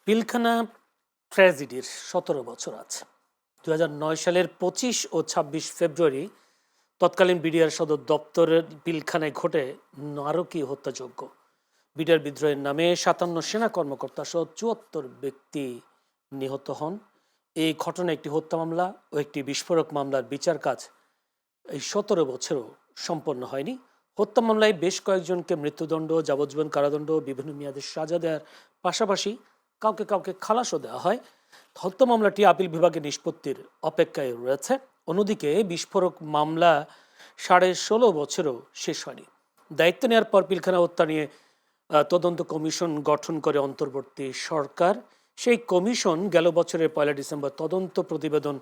পিলখানা ট্র্যাজেডির ১৭ বছর আছে। ২০০৯ সালের ২৫ ও ২৬ ফেব্রুয়ারি তৎকালীন বিডিআর সদর দপ্তরের পিলখানায় ঘটে নারকীয় হত্যাযজ্ঞ। বিডিআর বিদ্রোহের নামে ৫৭ সেনা কর্মকর্তা সহ ৭৪ ব্যক্তি নিহত হন। এই ঘটনা একটি হত্যা মামলা ও একটি বিস্ফোরক মামলার বিচার কাজ এই ১৭ বছরও সম্পন্ন হয়নি। হত্যা মামলায় বেশ কয়েকজনকে মৃত্যুদণ্ড, যাবজ্জীবন কারাদণ্ড, বিভিন্ন মেয়াদের সাজা দেওয়ার পাশাপাশি কাউকে কাউকে খালাসও দেওয়া হয়। হত্যা মামলাটি আপিল বিভাগের নিষ্পত্তির অপেক্ষায় রয়েছে। অন্যদিকে বিস্ফোরক মামলা ১৬.৫ বছরও শেষ হয়নি। দায়িত্ব নেওয়ার পর পিলখানা হত্যা নিয়ে তদন্ত কমিশন গঠন করে অন্তর্বর্তী সরকার। সেই কমিশন গেল বছরের ১ ডিসেম্বর তদন্ত প্রতিবেদন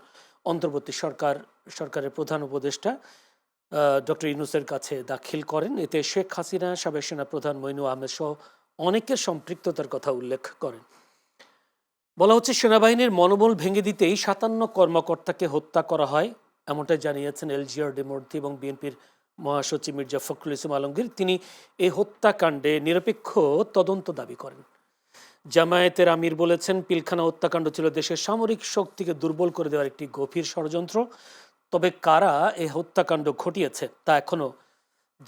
অন্তর্বর্তী সরকারের প্রধান উপদেষ্টা ডক্টর ইউনূসের কাছে দাখিল করেন। এতে শেখ হাসিনা, সাবেক সেনাপ্রধান মঈনু আহমেদ সহ অনেকের সম্পৃক্ততার কথা উল্লেখ করেন। বলা হচ্ছে সেনাবাহিনীর মনোবল ভেঙে দিতেই ৫৭ কর্মকর্তাকে হত্যা করা হয়, এমনটাই জানিয়েছেন এলজিআরডি মূর্তি এবং বিএনপির মহাসচিব মির্জা ফখরুল ইসলাম আলমগীর। তিনি এই হত্যাকাণ্ডে নিরপেক্ষ তদন্ত দাবি করেন। জামায়াতের আমির বলেছেন, পিলখানা হত্যাকাণ্ড ছিল দেশের সামরিক শক্তিকে দুর্বল করে দেওয়ার একটি গভীর ষড়যন্ত্র। তবে কারা এই হত্যাকাণ্ড ঘটিয়েছে তা এখনো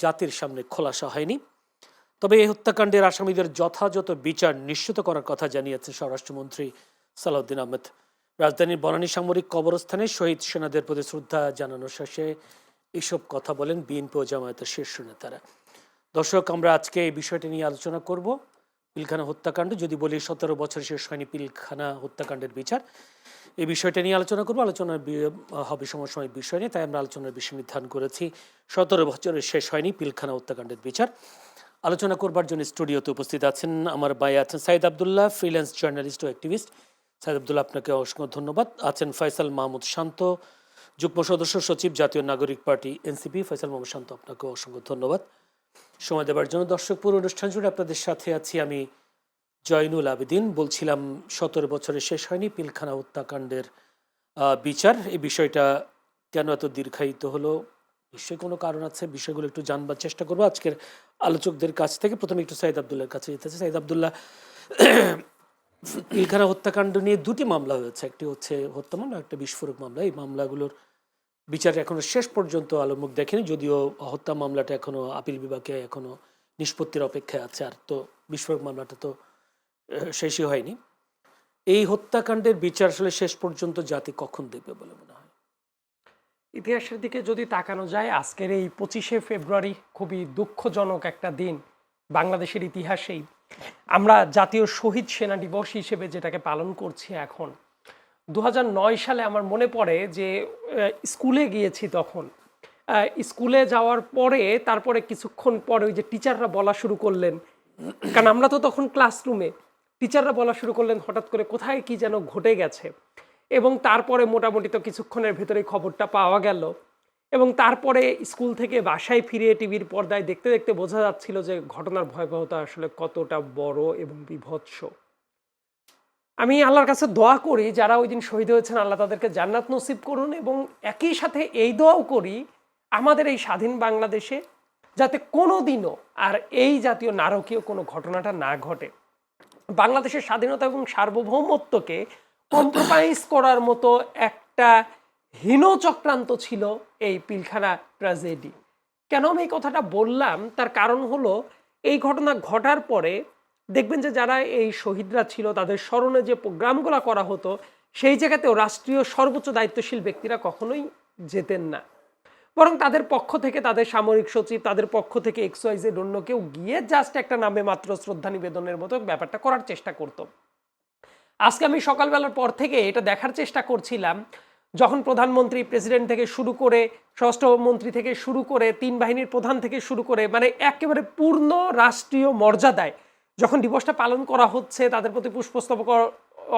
জাতির সামনে খোলাসা হয়নি। তবে এই হত্যাকাণ্ডের আসামিদের যথাযথ বিচার নিশ্চিত করার কথা জানিয়েছেন স্বরাষ্ট্রমন্ত্রী সালাউদ্দিন আহমেদ। রাজধানীর বনানী সামরিক কবরস্থানে শহীদ সেনাদের প্রতি শ্রদ্ধা জানানোর শেষে এসব কথা বলেন বিএনপি ও জামায়াতের শীর্ষ নেতারা। দর্শক, আমরা আজকে এই বিষয়টি নিয়ে আলোচনা করব। পিলখানা হত্যাকাণ্ড, যদি বলি ১৭ বছর শেষ হয়নি পিলখানা হত্যাকাণ্ডের বিচার, এই বিষয়টা নিয়ে আলোচনা করবো। আলোচনার হবে সমসাময়িক বিষয় নিয়ে, তাই আমরা আলোচনার বিষয় নির্ধারণ করেছি ১৭ বছরের শেষ হয়নি পিলখানা হত্যাকাণ্ডের বিচার। আলোচনা করবার জন্য স্টুডিওতে উপস্থিত আছেন আমার ভাই আছেন সাইদ আবদুল্লাহ, ফ্রিল্যান্স জার্নালিস্ট ও অ্যাক্টিভিস্ট। সাইদ আবদুল্লাহ, আপনাকে অসংখ্য ধন্যবাদ। আছেন ফয়সাল মাহমুদ শান্ত, যুগ্ম সদস্য সচিব, জাতীয় নাগরিক পার্টি এনসিপি। ফয়সাল মাহমুদ শান্ত, আপনাকে অসংখ্য ধন্যবাদ সময় দেওয়ার জন্য। দর্শক, পুরো অনুষ্ঠান জুড়ে আপনাদের সাথে আছি আমি জয়নুল আবেদিন। বলছিলাম ১৭ বছরে শেষ হয়নি পিলখানা হত্যাকাণ্ডের বিচার। এই বিষয়টা কেন এত দীর্ঘায়িত হলো, নিশ্চয়ই কোনো কারণ আছে। বিষয়গুলো একটু জানবার চেষ্টা করবো আজকের আলোচকদের কাছ থেকে। প্রথমে একটু সাইদ আবদুল্লাহর কাছে যেতেছে। সাইদ আবদুল্লাহ, পিলখানা হত্যাকাণ্ড নিয়ে দুটি মামলা হয়েছে, একটি হচ্ছে হত্যা মামলা, একটা বিস্ফোরক মামলা। এই মামলাগুলোর বিচার এখনো শেষ পর্যন্ত আলোমুখ দেখেনি, যদিও হত্যা মামলাটা এখনো আপিল বিভাগে এখনো নিষ্পত্তির অপেক্ষায় আছে। আর তো বিস্ফোরক মামলাটা তো শেষই হয়নি। এই হত্যাকাণ্ডের বিচার আসলে শেষ পর্যন্ত জাতি কখন দেখবে বলে মনে হয়? ইতিহাসের দিকে যদি তাকানো যায়, আজকের এই ২৫শে ফেব্রুয়ারি খুবই দুঃখজনক একটা দিন বাংলাদেশের ইতিহাসেই। আমরা জাতীয় শহীদ সেনা দিবস হিসেবে যেটাকে পালন করছি এখন। ২০০৯ সালে আমার মনে পড়ে যে স্কুলে গিয়েছি তখন। স্কুলে যাওয়ার পরে তারপরে কিছুক্ষণ পরে ওই যে টিচাররা বলা শুরু করলেন, কারণ আমরা তো তখন ক্লাসরুমে, টিচাররা বলা শুরু করলেন হঠাৎ করে কোথায় কি যেন ঘটে গেছে। এবং তারপরে মোটামুটি তো কিছুক্ষণের ভেতরে খবরটা পাওয়া গেল। এবং তারপরে স্কুল থেকে বাসায় ফিরে টিভির পর্দায় দেখতে দেখতে বোঝা যাচ্ছিল যে ঘটনার ভয়াবহতা আসলে কতটা বড় এবং বীভৎস। আমি আল্লাহর কাছে দোয়া করি যারা ওই দিন শহীদ হয়েছেন, আল্লাহ তাদেরকে জান্নাত নসিব করুন। এবং একই সাথে এই দোয়াও করি আমাদের এই স্বাধীন বাংলাদেশে যাতে কোনো দিনও আর এই জাতীয় নারকীয় কোনো ঘটনাটা না ঘটে। বাংলাদেশের স্বাধীনতা এবং সার্বভৌমত্বকে কম্প্রোমাইজ করার মতো একটা হীন চক্রান্ত ছিল এই পিলখানা ট্র্যাজেডি। কেন আমি এই কথাটা বললাম, তার কারণ হলো এই ঘটনা ঘটার পরে দেখবেন যে যারা এই শহীদরা ছিল তাদের স্মরণে যে প্রোগ্রামগুলো করা হতো, সেই জায়গাতেও রাষ্ট্রীয় সর্বোচ্চ দায়িত্বশীল ব্যক্তিরা কখনোই যেতেন না, বরং তাদের পক্ষ থেকে তাদের সামরিক সচিব, তাদের পক্ষ থেকে XYZ অন্য কেউ গিয়ে জাস্ট একটা নামে মাত্র শ্রদ্ধা নিবেদনের মতো ব্যাপারটা করার চেষ্টা করতো। আজকে আমি সকালবেলার পর থেকে এটা দেখার চেষ্টা করছিলাম, যখন প্রধানমন্ত্রী, প্রেসিডেন্ট থেকে শুরু করে স্বরাষ্ট্রমন্ত্রী থেকে শুরু করে ৩ বাহিনীর প্রধান থেকে শুরু করে মানে একেবারে পূর্ণ রাষ্ট্রীয় মর্যাদায় যখন দিবসটা পালন করা হচ্ছে, তাদের প্রতি পুষ্পস্তবক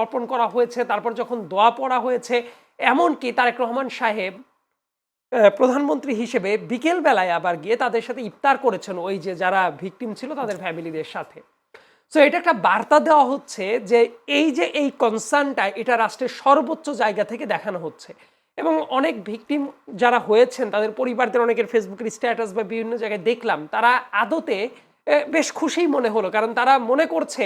অর্পণ করা হয়েছে, তারপর যখন দোয়া পড়া হয়েছে, এমনকি তারেক রহমান সাহেব প্রধানমন্ত্রী হিসেবে বিকেল বেলায় আবার গিয়ে তাদের সাথে ইফতার করেছেন, ওই যে যারা ভিকটিম ছিল তাদের ফ্যামিলিদের সাথে। সো এটা একটা বার্তা দেওয়া হচ্ছে যে এই কনসার্নটা এটা রাষ্ট্রের সর্বোচ্চ জায়গা থেকে দেখানো হচ্ছে। এবং অনেক ভিকটিম যারা হয়েছেন তাদের পরিবারদের অনেকের ফেসবুকের স্ট্যাটাস বা বিভিন্ন জায়গায় দেখলাম, তারা আদতে বেশ খুশিই মনে হলো, কারণ তারা মনে করছে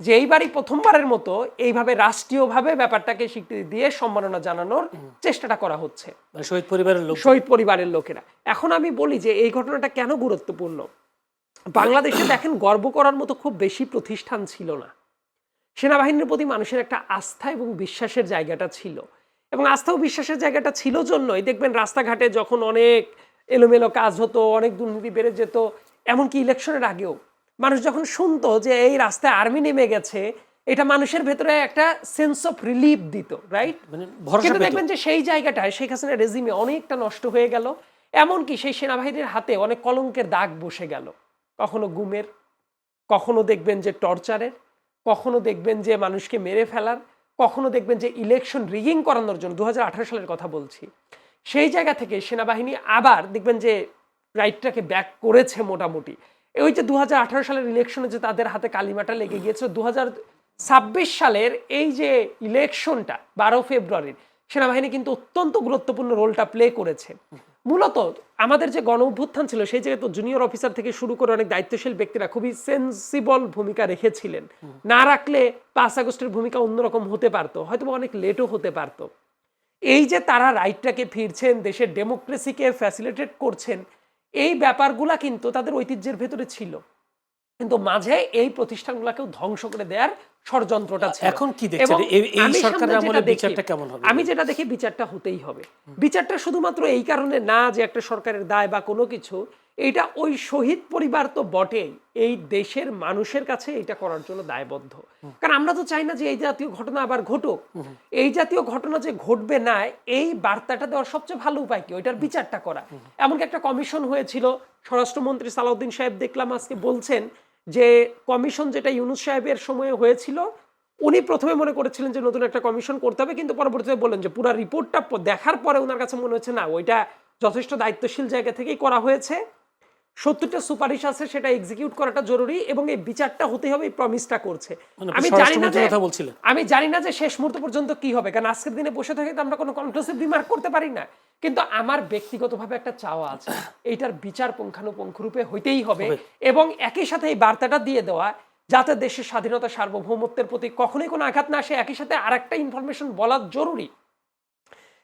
যে এইবারই প্রথমবারের মতো এইভাবে রাষ্ট্রীয়ভাবে ব্যাপারটাকে স্বীকৃতি দিয়ে সম্মাননা জানানোর চেষ্টাটা করা হচ্ছে মানে শহীদ পরিবারের লোক। শহীদ পরিবারের লোকেরা। এখন আমি বলি যে এই ঘটনাটা কেন গুরুত্বপূর্ণ। বাংলাদেশে দেখেন গর্ব করার মতো খুব বেশি প্রতিষ্ঠান ছিল না। সেনাবাহিনীর প্রতি মানুষের একটা আস্থা এবং বিশ্বাসের জায়গাটা ছিল, এবং আস্থা ও বিশ্বাসের জায়গাটা ছিল জন্যই দেখবেন রাস্তাঘাটে যখন অনেক এলোমেলো কাজ হতো, অনেক দুর্নীতি বেড়ে যেত, এমনকি ইলেকশনের আগেও মানুষ যখন শুনতো যে এই রাস্তায় আর্মি নেমে গেছে, এটা মানুষের ভেতরে একটা সেন্স অফ রিলিফ দিত, রাইট? মানে ভরসা কিন্তু পেত। দেখবেন যে সেই জায়গাটায় শেখ হাসিনার রেজিমে অনেকটা নষ্ট হয়ে গেল। এমনকি সেই সেনাবাহিনীর হাতে অনেক কলঙ্কের দাগ বসে গেল, কখনো গুমের, কখনো দেখবেন যে টর্চারের, কখনো দেখবেন যে মানুষকে মেরে ফেলার, কখনো দেখবেন যে ইলেকশন রিগিং করানোর জন্য 2018 সালের কথা বলছি। সেই জায়গা থেকে সেনাবাহিনী আবার দেখবেন যে রাইটটাকে ব্যাক করেছে মোটামুটি। ওই যে 2018 সালের ইলেকশনে যে তাদের হাতে কালিমাটা লেগে গিয়েছিল, 2026 সালের এই যে ইলেকশনটা 12 ফেব্রুয়ারির, সেনাবাহিনী কিন্তু অত্যন্ত গুরুত্বপূর্ণ রোলটা প্লে করেছে। মূলত আমাদের যে গণ অভ্যুত্থান ছিল সেই জায়গায় তো জুনিয়র অফিসার থেকে শুরু করে অনেক দায়িত্বশীল ব্যক্তিরা খুবই সেন্সিবল ভূমিকা রেখেছিলেন। না রাখলে 5 আগস্টের ভূমিকা অন্যরকম হতে পারতো, হয়তো অনেক লেটও হতে পারতো। এই যে তারা রাইটটাকে ফিরছেন, দেশের ডেমোক্রেসিকে ফ্যাসিলিটেট করছেন, এই ব্যাপারগুলা কিন্তু তাদের ঐতিহ্যের ভেতরে ছিল, কিন্তু মাঝে এই প্রতিষ্ঠানগুলোকেও ধ্বংস করে দেওয়ার ষড়যন্ত্রটা ছিল। এখন কি দেখছেন এবং এই আমি সরকারের সামনে আমলে যেটা দেখি, বিচারটা কেমন হবে? আমি যেটা দেখি বিচারটা হতেই হবে। বিচারটা শুধুমাত্র এই কারণে না যে একটা সরকারের দায় বা কোনো কিছু, এইটা ওই শহীদ পরিবার তো বটেই, এই দেশের মানুষের কাছে এটা করার জন্য দায়বদ্ধ। কারণ আমরা তো চাই না যে এই জাতীয় ঘটনা আবার ঘটুক। এই জাতীয় ঘটনা যে ঘটবে না, এই বার্তাটা দেওয়ার সবচেয়ে ভালো উপায় কি? ওইটার বিচারটা করা। এমনকি একটা কমিশন হয়েছিল, স্বরাষ্ট্রমন্ত্রী সালাউদ্দিন সাহেব দেখলাম আজকে বলছেন যে কমিশন যেটা ইউনূস সাহেবের সময়ে হয়েছিল, উনি প্রথমে মনে করেছিলেন যে নতুন একটা কমিশন করতে হবে, কিন্তু পরবর্তীতে বললেন যে পুরো রিপোর্টটা দেখার পরে ওনার কাছে মনে হচ্ছে না, ওইটা যথেষ্ট দায়িত্বশীল জায়গা থেকেই করা হয়েছে। 70টা সুপারিশ আছে, সেটা এক্সিকিউট করাটা জরুরি, এবং এই বিচারটা হতে হবে, এই প্রমিসটা করছে। মানে আমি জানি না যে স্বরাষ্ট্রমন্ত্রীর কথা বলছিলেন। আমি জানি না যে শেষ মুহূর্ত পর্যন্ত কি হবে, কারণ আজকের দিনে বসে থেকে তো আমরা কোনো কনক্লুসিভ রিমার্ক করতে পারি না। কিন্তু আমার ব্যক্তিগতভাবে একটা চাওয়া আছে, এইটার বিচার পুঙ্খানুপুঙ্খ রূপে হইতেই হবে, এবং একই সাথে এই বার্তাটা দিয়ে দেওয়া যাতে দেশের স্বাধীনতা সার্বভৌমত্বের প্রতি কখনোই কোনো আঘাত না আসে। একই সাথে আরেকটা ইনফরমেশন বলা জরুরি।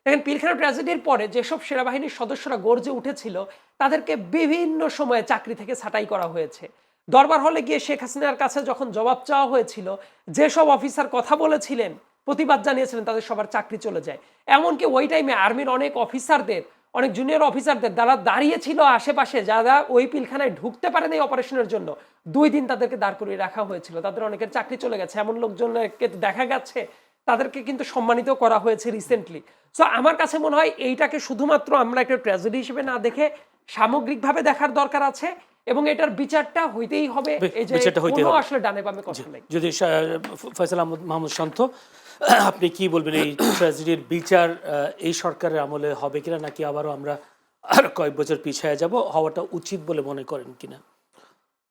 দেখেন, পিলখানা ট্র্যাজেডির পরে যেসব সেনাবাহিনীর সদস্যরা গর্জে উঠেছিল, তাদেরকে বিভিন্ন সময়ে চাকরি থেকে ছাঁটাই করা হয়েছে। দরবার হলে গিয়ে শেখ হাসিনার কাছে যখন জবাব চাওয়া হয়েছিল, যেসব অফিসার কথা বলেছিলেন, প্রতিবাদ জানিয়েছিলেন, তাদের সবার চাকরি চলে যায়। এমনকি ওই টাইমে আর্মির অনেক অফিসারদের, অনেক জুনিয়র অফিসারদের যারা দাঁড়িয়েছিল আশেপাশে, যারা ওই পিলখানায় ঢুকতে পারেন এই অপারেশনের জন্য, 2 দিন তাদেরকে দাঁড় করিয়ে রাখা হয়েছিল। তাদের অনেকের চাকরি চলে গেছে, এমন লোকজনকে দেখা গেছে, তাদেরকে কিন্তু সম্মানিত করা হয়েছে রিসেন্টলি। সো আমার কাছে মনে হয় এইটাকে শুধুমাত্র আমরা একটা ট্র্যাজেডি হিসেবে না দেখে সামগ্রিকভাবে দেখার দরকার আছে, এবং এটার বিচারটা হইতেই হবে। এই যে কোনো আসলে ডানে বামে কথা নেই। যদি ফয়সাল আহমদ মাহমুদ শান্ত, আপনি কি বলবেন এই ট্র্যাজেডির বিচার এই সরকারের আমলে হবে কিনা, নাকি আবারও আমরা আর কয়েক বছর পিছিয়ে যাব, হওয়াটা উচিত বলে মনে করেন কিনা?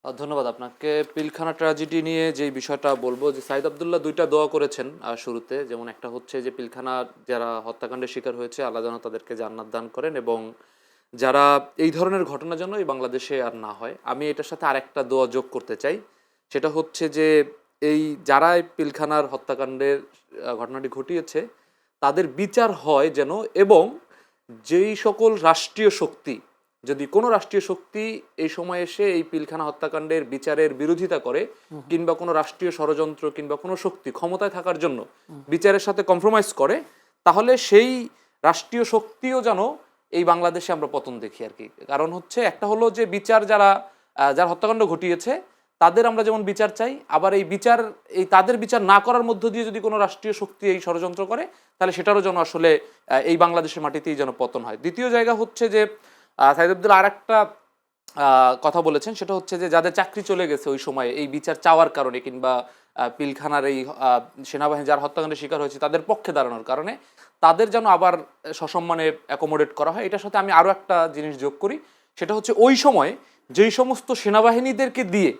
ধন্যবাদ আপনাকে। পিলখানা ট্র্যাজেডি নিয়ে যে বিষয়টা বলবো, যে সাইদ আব্দুল্লাহ 2টা দোয়া করেছেন শুরুতে, যেমন একটা হচ্ছে যে পিলখানা যারা হত্যাকাণ্ডের শিকার হয়েছে, আল্লাহ যেন তাদেরকে জান্নাত দান করেন, এবং যারা এই ধরনের ঘটনা যেন এই বাংলাদেশে আর না হয়। আমি এটার সাথে আরেকটা দোয়া যোগ করতে চাই, সেটা হচ্ছে যে এই যারা পিলখানার হত্যাকাণ্ডের ঘটনাটি ঘটিয়েছে তাদের বিচার হয় যেন, এবং যেই সকল রাষ্ট্রীয় শক্তি, যদি কোনো রাষ্ট্রীয় শক্তি এই সময় এসে এই পিলখানা হত্যাকাণ্ডের বিচারের বিরোধিতা করে, কিংবা কোনো রাষ্ট্রীয় ষড়যন্ত্র কিংবা কোনো শক্তি ক্ষমতায় থাকার জন্য বিচারের সাথে কম্প্রোমাইজ করে, তাহলে সেই রাষ্ট্রীয় শক্তিও যেন এই বাংলাদেশে আমরা পতন দেখি আর কি। কারণ হচ্ছে একটা হলো যে বিচার যারা হত্যাকাণ্ড ঘটিয়েছে তাদের আমরা যেমন বিচার চাই, আবার এই তাদের বিচার না করার মধ্য দিয়ে যদি কোনো রাষ্ট্রীয় শক্তি এই ষড়যন্ত্র করে, তাহলে সেটারও যেন আসলে এই বাংলাদেশের মাটিতেই যেন পতন হয়। দ্বিতীয় জায়গা হচ্ছে যে সাইদ আব্দুল্লাহ আর একটা কথা বলেছেন, সেটা হচ্ছে যে যাদের চাকরি চলে গেছে ওই সময় এই বিচার চাওয়ার কারণে, কিংবা পিলখানার এই সেনাবাহিনী যারা হত্যাকাণ্ডের শিকার হয়েছে তাদের পক্ষে দাঁড়ানোর কারণে, তাদের যেন আবার সসম্মানে অ্যাকোমোডেট করা হয়। এটার সাথে আমি আরও একটা জিনিস যোগ করি, সেটা হচ্ছে ওই সময় যেই সমস্ত সেনাবাহিনীদেরকে দিয়ে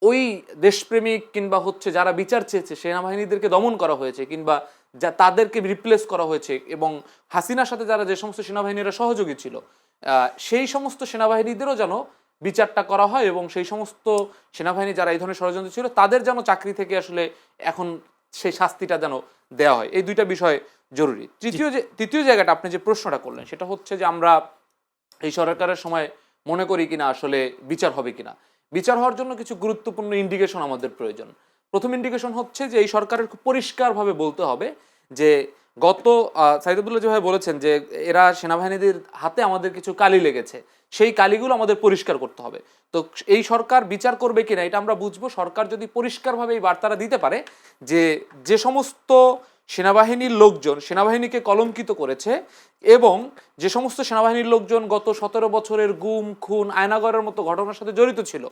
ওই দেশপ্রেমিক কিংবা হচ্ছে যারা বিচার চেয়েছে সেনাবাহিনীদেরকে দমন করা হয়েছে, কিংবা তাদেরকে রিপ্লেস করা হয়েছে, এবং হাসিনার সাথে যারা যে সমস্ত সেনাবাহিনীরা সহযোগী ছিল, সেই সমস্ত সেনাবাহিনীদেরও যেন বিচারটা করা হয় এবং সেই সমস্ত সেনাবাহিনী যারা এই ধরনের ষড়যন্ত্র ছিল তাদের যেন চাকরি থেকে আসলে এখন সেই শাস্তিটা যেন দেওয়া হয়। এই দুইটা বিষয় জরুরি। তৃতীয় জায়গাটা আপনি যে প্রশ্নটা করলেন সেটা হচ্ছে যে আমরা এই সরকারের সময় মনে করি কিনা আসলে বিচার হবে কিনা। বিচার হওয়ার জন্য কিছু গুরুত্বপূর্ণ ইন্ডিকেশন আমাদের প্রয়োজন। প্রথম ইন্ডিকেশন হচ্ছে যে এই সরকারের খুব পরিষ্কারভাবে বলতে হবে যে গত সাইদ আব্দুল্লাহ যেভাবে বলেছেন যে এরা সেনাবাহিনীদের হাতে আমাদের কিছু কালি লেগেছে, সেই কালিগুলো আমাদের পরিষ্কার করতে হবে। তো এই সরকার বিচার করবে কিনা এটা আমরা বুঝবো সরকার যদি পরিষ্কারভাবে এই বার্তাটা দিতে পারে যে যে সমস্ত সেনাবাহিনীর লোকজন সেনাবাহিনীকে কলঙ্কিত করেছে এবং যে সমস্ত সেনাবাহিনীর লোকজন গত 17 বছরের গুম খুন আয়নাগরের মতো ঘটনার সাথে জড়িত ছিল,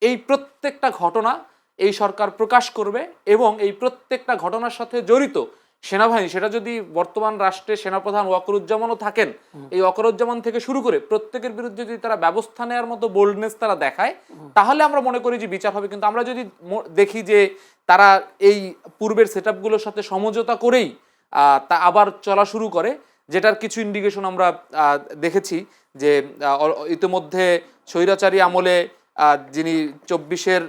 এই প্রত্যেকটা ঘটনা এই সরকার প্রকাশ করবে এবং এই প্রত্যেকটা ঘটনার সাথে জড়িত সেনাবাহিনী, সেটা যদি বর্তমান রাষ্ট্রের সেনাপ্রধান ওয়াকরুজ্জামানও থাকেন, এই ওয়াকরুজ্জামান থেকে শুরু করে প্রত্যেকের বিরুদ্ধে যদি তারা ব্যবস্থা নেওয়ার মতো বোল্ডনেস তারা দেখায় তাহলে আমরা মনে করি যে বিচার হবে। কিন্তু আমরা যদি দেখি যে তারা এই পূর্বের সেটআপগুলোর সাথে সমঝোতা করেই তা আবার চলা শুরু করে, যেটার কিছু ইন্ডিকেশন আমরা দেখেছি যে ইতিমধ্যে স্বৈরাচারী আমলে যিনি 24-এর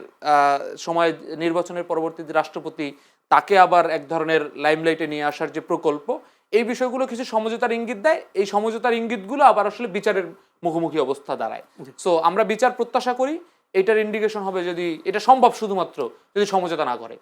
সময় নির্বাচনের পরবর্তী রাষ্ট্রপতি, তাকে আবার এক ধরনের লাইমলাইটে নিয়ে আসার যে প্রকল্প, এই বিষয়গুলো কিছু সমঝোতার ইঙ্গিত দেয়। এই সমঝোতার ইঙ্গিতগুলো আবার আসলে বিচারের মুখোমুখি অবস্থা দাঁড়ায়। সো আমরা বিচার প্রত্যাশা করি, এটার ইন্ডিকেশন হবে যদি এটা সম্ভব শুধুমাত্র যদি সমঝোতা না করে।